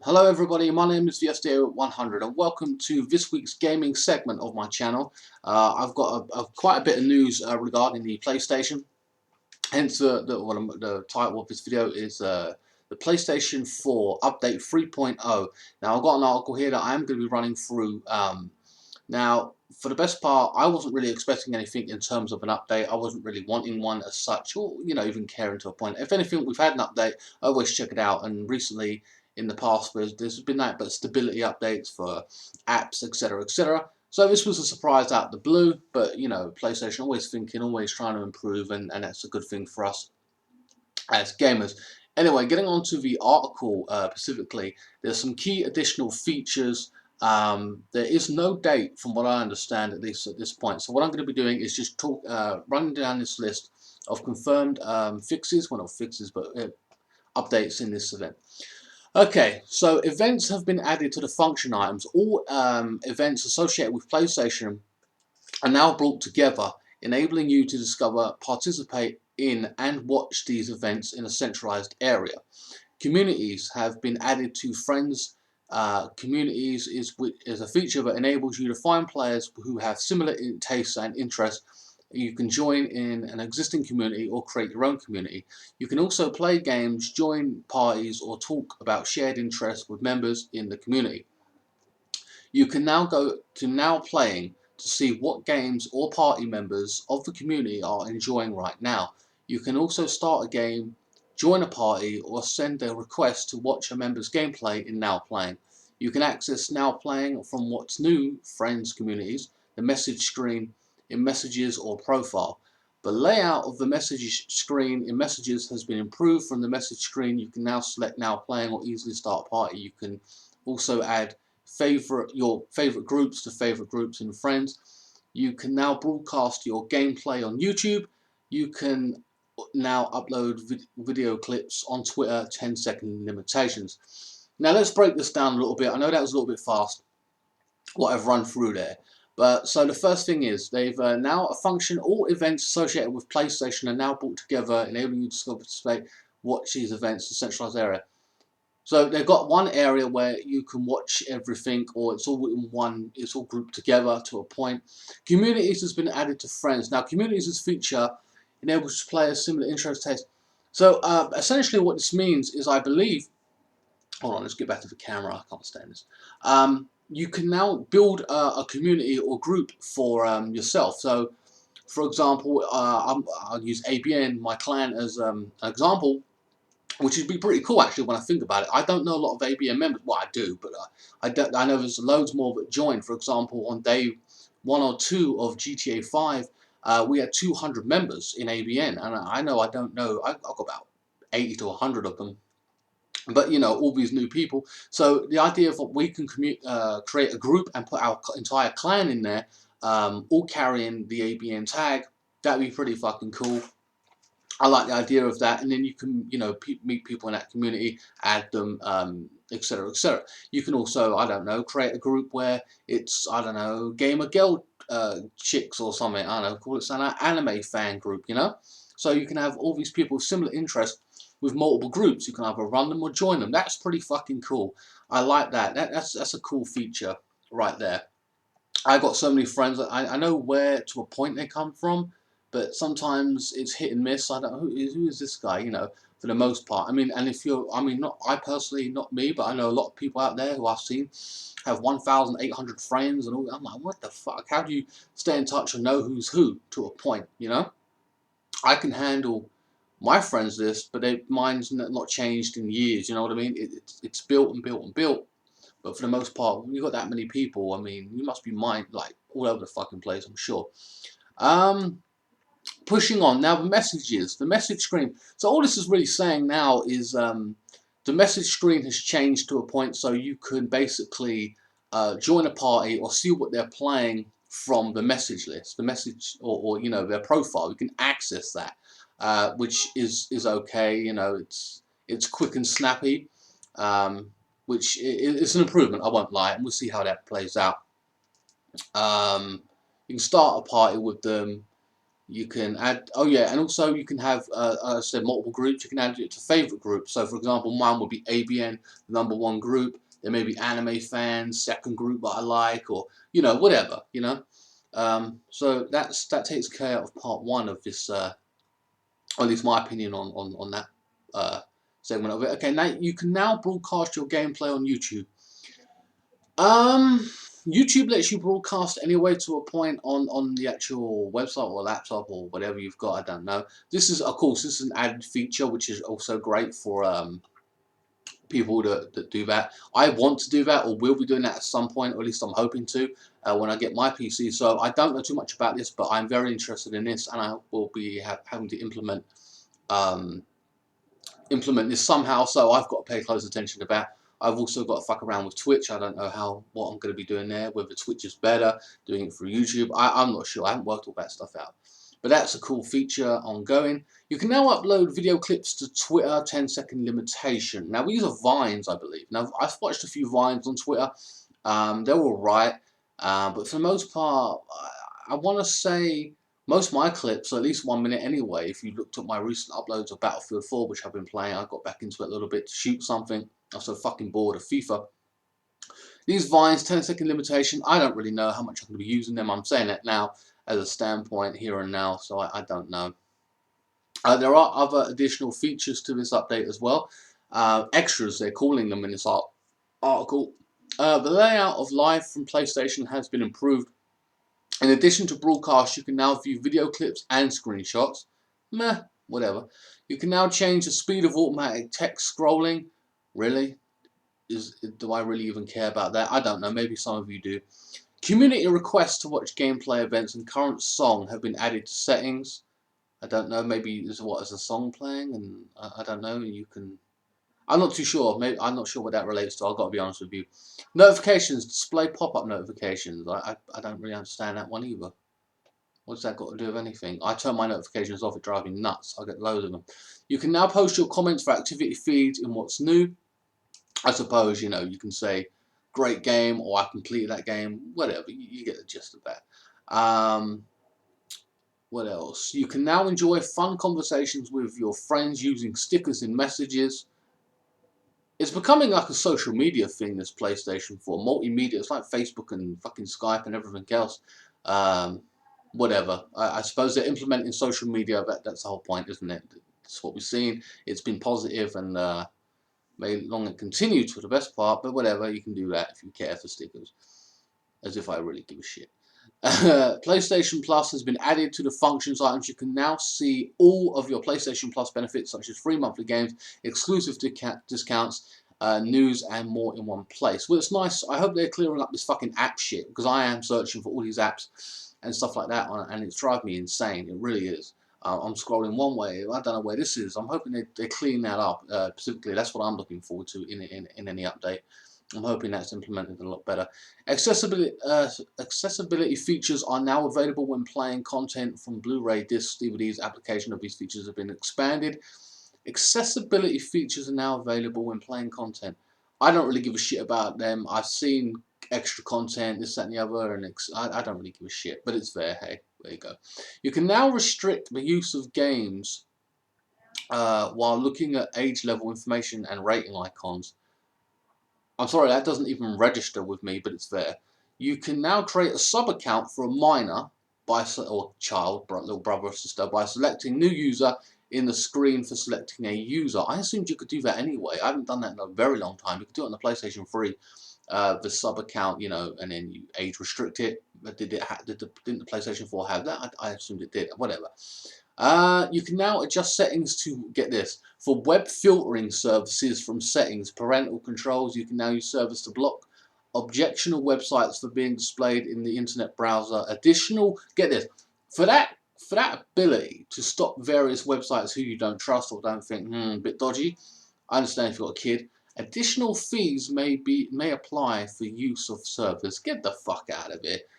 Hello everybody, my name is VSDA100 and welcome to this week's gaming segment of my channel. I've got quite a bit of news regarding the PlayStation, hence the title of this video is the PlayStation 4 Update 3.0. Now I've got an article here that I am going to be running through. Now for the best part, I wasn't really expecting anything in terms of an update. I wasn't really wanting one as such, or even caring to a point. If anything, we've had an update, I always check it out, and recently in the past there's been that, but stability updates for apps, etc, etc. So this was a surprise out of the blue, but PlayStation always thinking, always trying to improve, and that's a good thing for us as gamers. Anyway, getting on to the article specifically, there's some key additional features. There is no date from what I understand, at least at this point. So what I'm going to be doing is just running down this list of confirmed fixes, well not fixes, but updates in this event. Okay, so events have been added to the function items. All events associated with PlayStation are now brought together, enabling you to discover, participate in, and watch these events in a centralized area. Communities have been added to friends. Communities is a feature that enables you to find players who have similar tastes and interests. You can join in an existing community or create your own community. You can also play games, join parties, or talk about shared interests with members in the community. You can now go to Now Playing to see what games or party members of the community are enjoying right now. You can also start a game, join a party, or send a request to watch a member's gameplay in Now Playing. You can access Now Playing from What's New, Friends, Communities, the message screen in Messages or Profile. The layout of the message screen in Messages has been improved. From the message screen, you can now select Now Playing or easily start a party. You can also add your favorite groups to favorite groups and friends. You can now broadcast your gameplay on YouTube. You can now upload video clips on Twitter, 10-second limitations. Now let's break this down a little bit. I know that was a little bit fast, what I've run through there. But so the first thing is they've now a function. All events associated with PlayStation are now brought together, enabling you to participate, watch these events in a centralized area. So they've got one area where you can watch everything, or it's all in one. It's all grouped together to a point. Communities has been added to friends. Now, communities as feature enables players similar interest taste. So essentially, what this means is, I believe. Hold on, let's get back to the camera. I can't stand this. You can now build a community or group for yourself. So, for example, I'll use ABN, my clan, as an example, which would be pretty cool actually when I think about it. I don't know a lot of ABN members. Well, I do, but I know there's loads more that joined. For example, on day 1 or 2 of GTA 5, we had 200 members in ABN, and I don't know. I've got about 80 to 100 of them. But all these new people. So the idea of what we can create a group and put our entire clan in there, all carrying the ABN tag, that'd be pretty fucking cool. I like the idea of that, and then you can, meet people in that community, add them, etc., etc. You can also, I don't know, create a group where it's, I don't know, gamer girl chicks or something. I don't know, call it an anime fan group, So you can have all these people with similar interests with multiple groups. You can either run them or join them. That's pretty fucking cool. I like that. That's a cool feature right there. I've got so many friends that I know where to a point they come from, but sometimes it's hit and miss. I don't know who is this guy, for the most part. I mean, and if you're, I mean, not I personally, not me, but I know a lot of people out there who I've seen have 1,800 friends and all. I'm like, what the fuck? How do you stay in touch and know who's who to a point, I can handle my friends list, but mine's not changed in years, you know what I mean? It's built and built and built. But for the most part, when you've got that many people, I mean, you must be like all over the fucking place, I'm sure. Pushing on now, the message screen. So all this is really saying now is the message screen has changed to a point so you can basically join a party or see what they're playing from the message list, the message or their profile. You can access that, which is okay. It's quick and snappy. Which is an improvement, I won't lie, and we'll see how that plays out. You can start a party with them. You can add, oh yeah, and also you can have, I said multiple groups. You can add it to favorite groups. So for example, mine would be ABN, the #1 group. There may be anime fans, second group that I like, or whatever, So that takes care of part one of this, or at least my opinion on that segment of it. Okay, now you can now broadcast your gameplay on YouTube. YouTube lets you broadcast anyway to a point on the actual website or laptop or whatever you've got. I don't know. This is, of course, this is an added feature which is also great for people that do that. I want to do that, or will be doing that at some point, or at least I'm hoping to when I get my PC. So I don't know too much about this, but I'm very interested in this, and I will be having to implement this somehow. So I've got to pay close attention to that. I've also got to fuck around with Twitch. I don't know what I'm going to be doing there, whether Twitch is better, doing it through YouTube. I'm not sure. I haven't worked all that stuff out. But that's a cool feature ongoing. You can now upload video clips to Twitter, 10-second limitation. Now, these are Vines, I believe. Now, I've watched a few Vines on Twitter. They're all right. But for the most part, I want to say most of my clips are at least 1 minute anyway. If you looked at my recent uploads of Battlefield 4, which I've been playing, I got back into it a little bit to shoot something. I'm so fucking bored of FIFA. These Vines, 10-second limitation, I don't really know how much I'm going to be using them. I'm saying it now as a standpoint here and now, so I don't know. There are other additional features to this update as well. Extras, they're calling them in this article. The layout of Live from PlayStation has been improved. In addition to broadcast, you can now view video clips and screenshots. Meh, whatever. You can now change the speed of automatic text scrolling. Really? Do I really even care about that? I don't know. Maybe some of you do. Community requests to watch gameplay events and current song have been added to settings. I don't know. Maybe is a song playing, and I don't know. You can. I'm not too sure. Maybe I'm not sure what that relates to. I've got to be honest with you. Notifications, display pop-up notifications. I don't really understand that one either. What's that got to do with anything? I turn my notifications off. It drives me nuts. I get loads of them. You can now post your comments for activity feeds in what's new. I suppose, you can say, great game, or I completed that game, whatever. You get the gist of that. What else? You can now enjoy fun conversations with your friends using stickers in messages. It's becoming like a social media thing, this PlayStation 4. Multimedia, it's like Facebook and fucking Skype and everything else. Whatever. I suppose they're implementing social media. That's the whole point, isn't it? That's what we've seen. It's been positive, and may long and continue to the best part, but whatever, you can do that if you care for stickers. As if I really give a shit. PlayStation Plus has been added to the functions items. You can now see all of your PlayStation Plus benefits, such as free monthly games, exclusive discounts, news, and more in one place. Well, it's nice. I hope they're clearing up this fucking app shit, because I am searching for all these apps and stuff like that, and it's driving me insane. It really is. I'm scrolling one way. I don't know where this is. I'm hoping they clean that up. Specifically, that's what I'm looking forward to in any update. I'm hoping that's implemented a lot better. Accessibility features are now available when playing content from Blu-ray discs, DVDs. Application of these features have been expanded. Accessibility features are now available when playing content. I don't really give a shit about them. I've seen extra content, this, that, and the other, and I don't really give a shit. But it's there. Hey, there you go. You can now restrict the use of games while looking at age level information and rating icons. I'm sorry, that doesn't even register with me, but it's there. You can now create a sub-account for a minor or child, little brother or sister, by selecting new user in the screen for selecting a user. I assumed you could do that anyway. I haven't done that in a very long time. You could do it on the PlayStation 3, the sub-account, and then you age restrict it. But didn't the PlayStation 4 have that? I assumed it did. Whatever. You can now adjust settings to, get this, for web filtering services from settings, parental controls. You can now use service to block objectionable websites for being displayed in the internet browser. Additional, get this, for that ability to stop various websites who you don't trust or don't think, a bit dodgy. I understand if you've got a kid. Additional fees may apply for use of servers. Get the fuck out of it.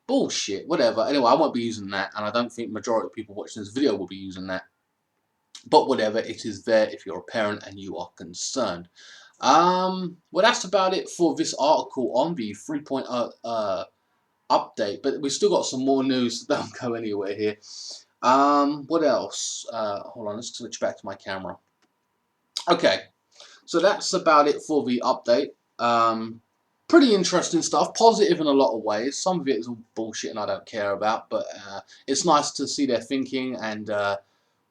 Bullshit, whatever. Anyway, I won't be using that, and I don't think majority of people watching this video will be using that. But whatever, it is there if you're a parent and you are concerned. Well, that's about it for this article on the 3.0 update. But we've still got some more news, so don't go anywhere here. What else? Hold on, let's switch back to my camera. Okay, so that's about it for the update. Pretty interesting stuff, positive in a lot of ways. Some of it is all bullshit and I don't care about, but it's nice to see their thinking. And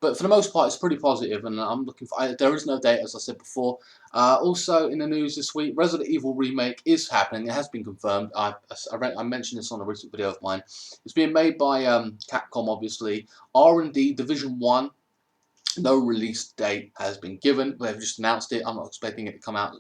but for the most part, it's pretty positive, and I'm looking for. There is no date, as I said before. Also, in the news this week, Resident Evil remake is happening. It has been confirmed. I mentioned this on a recent video of mine. It's being made by Capcom, obviously. R&D Division 1. No release date has been given. They've just announced it. I'm not expecting it to come out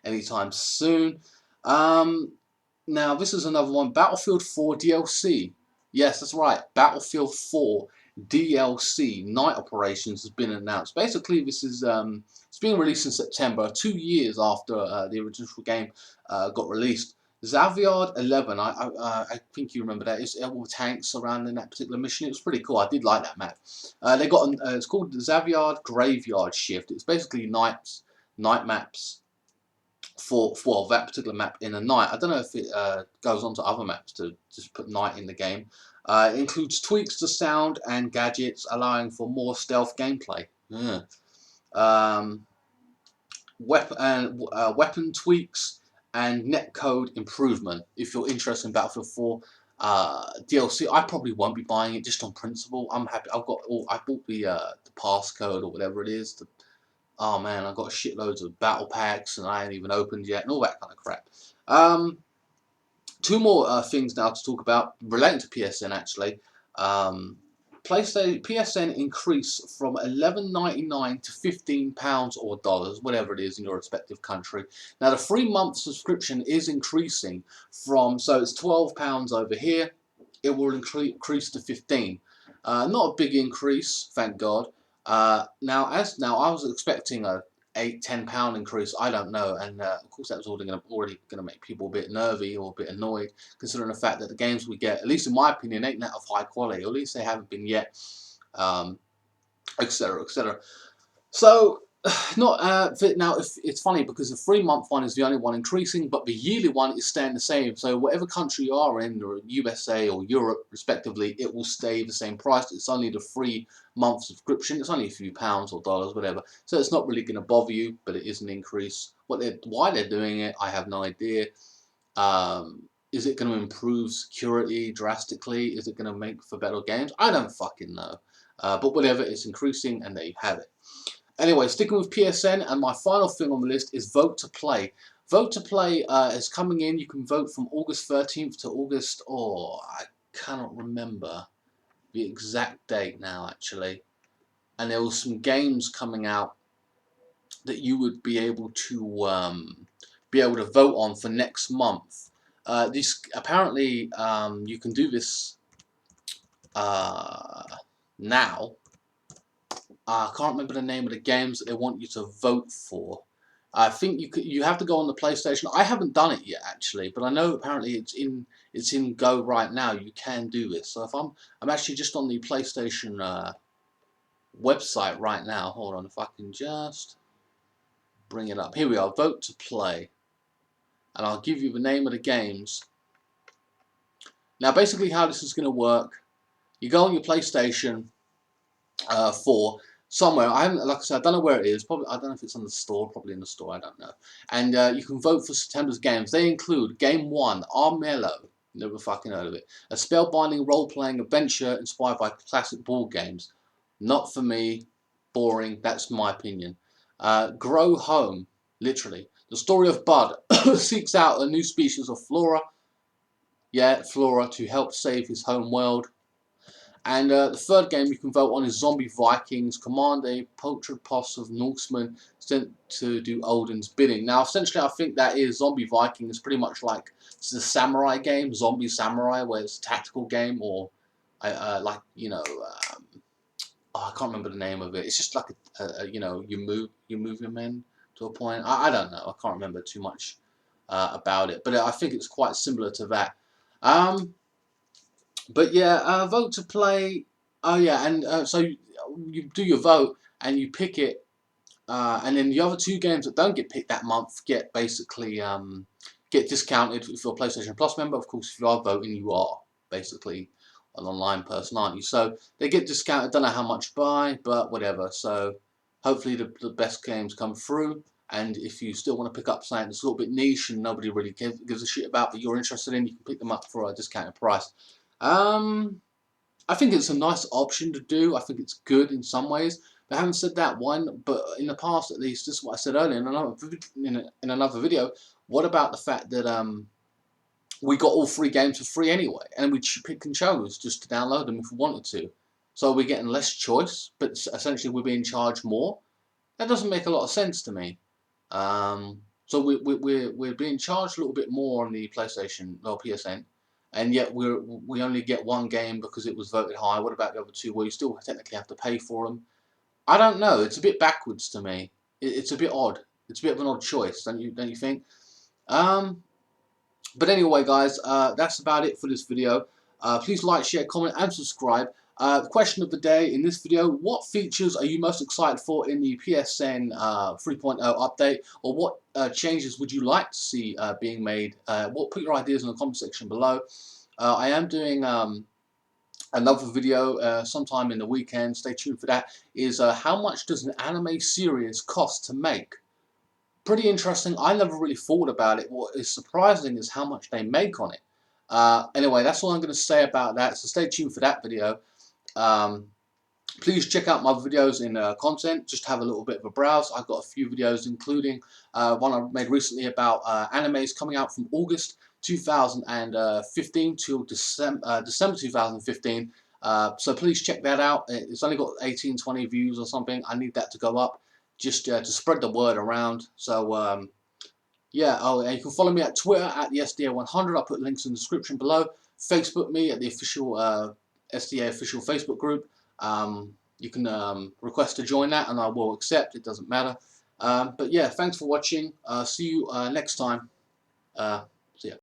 anytime soon. Now, this is another one. Battlefield 4 DLC. Yes, that's right. Battlefield 4 DLC Night Operations has been announced. Basically, this is it's being released in September, 2 years after the original game got released. Xaviard 11, I think you remember that. It's all tanks around in that particular mission. It was pretty cool. I did like that map. They got it's called the Xaviard Graveyard Shift. It's basically night maps for that particular map in a night. I don't know if it goes on to other maps to just put night in the game. It includes tweaks to sound and gadgets, allowing for more stealth gameplay. Yeah. Weapon tweaks and netcode improvement. If you're interested in Battlefield 4 DLC, I probably won't be buying it just on principle. I'm happy. I bought the passcode or whatever it is. Oh man, I've got shitloads of battle packs and I ain't even opened yet and all that kind of crap. Two more things now to talk about relating to PSN actually. PlayStation PSN increase from $11.99 to £15 or dollars, whatever it is in your respective country. Now the 3-month subscription is increasing from, so it's £12 over here. It will increase to 15. Not a big increase, thank God. Now I was expecting a £8–10 increase. I don't know, and of course that was already going to make people a bit nervy or a bit annoyed, considering the fact that the games we get, at least in my opinion, ain't that of high quality, or at least they haven't been yet, etc., etc. So not now. It's funny because the 3-month one is the only one increasing, but the yearly one is staying the same. So whatever country you are in, or USA or Europe, respectively, it will stay the same price. It's only the 3-month subscription. It's only a few pounds or dollars, whatever. So it's not really going to bother you, but it is an increase. Why they're doing it, I have no idea. Is it going to improve security drastically? Is it going to make for better games? I don't fucking know. But whatever, it's increasing, and there you have it. Anyway, sticking with PSN, and my final thing on the list is Vote to Play. Vote to Play is coming in. You can vote from August 13th to August, I cannot remember the exact date now, actually. And there was some games coming out that you would be able to vote on for next month. This apparently you can do this now. I can't remember the name of the games that they want you to vote for. I think you have to go on the PlayStation. I haven't done it yet actually, but I know apparently it's in Go right now. You can do this. So if I'm actually just on the PlayStation website right now. Hold on, if I can just bring it up. Here we are. Vote to Play, and I'll give you the name of the games. Now, basically, how this is going to work: you go on your PlayStation 4. Somewhere, like I said, I don't know where it is. Probably, I don't know if it's on the store. Probably in the store. I don't know. And you can vote for September's games. They include Game 1, Armello. Never fucking heard of it. A spellbinding role-playing adventure inspired by classic board games. Not for me. Boring. That's my opinion. Grow Home. Literally, the story of Bud seeks out a new species of flora. Yeah, flora to help save his home world. And the third game you can vote on is Zombie Vikings, command a poultry posse of Norsemen sent to do Odin's bidding. Now, essentially, I think that is Zombie Vikings, pretty much like it's the samurai game, Zombie Samurai, where it's a tactical game, or like, you know, I can't remember the name of it. It's just like you know, you move your men to a point. I don't know. I can't remember too much about it, but I think it's quite similar to that. But yeah, Vote to Play. Oh yeah, and so you do your vote and you pick it, and then the other 2 games that don't get picked that month get basically get discounted if you're a PlayStation Plus member. Of course, if you are voting, you are basically an online person, aren't you? So they get discounted. Don't know how much by, but whatever. So hopefully the best games come through. And if you still want to pick up something that's a little bit niche and nobody really gives a shit about, but you're interested in, you can pick them up for a discounted price. I think it's a nice option to do. I think it's good in some ways. But having said that, but in the past at least, this is what I said earlier in another video. What about the fact that we got all 3 games for free anyway, and we pick and chose just to download them if we wanted to. So we're getting less choice, but essentially we're being charged more. That doesn't make a lot of sense to me. So we're being charged a little bit more on the PlayStation, well, PSN, and yet we only get 1 game because it was voted high. What about the other 2 where you still technically have to pay for them? I don't know. It's a bit backwards to me. It's a bit odd. It's a bit of an odd choice, don't you think? But anyway, guys, that's about it for this video. Please like, share, comment, and subscribe. The question of the day in this video: what features are you most excited for in the PSN 3.0 update, or what changes would you like to see being made? Put your ideas in the comment section below. I am doing another video sometime in the weekend. Stay tuned for that. Is how much does an anime series cost to make? Pretty interesting. I never really thought about it. What is surprising is how much they make on it. Anyway, that's all I'm going to say about that. So stay tuned for that video. Please check out my videos in content. Just have a little bit of a browse. I've got a few videos, including one I made recently about animes coming out from August 2015 till December 2015. So please check that out. It's only got 18-20 views or something. I need that to go up just to spread the word around. So yeah, and you can follow me at Twitter at the SDA100. I'll put links in the description below. Facebook me at the official SDA official Facebook group. You can request to join that and I will accept. It doesn't matter. But yeah, thanks for watching. See you next time. See ya.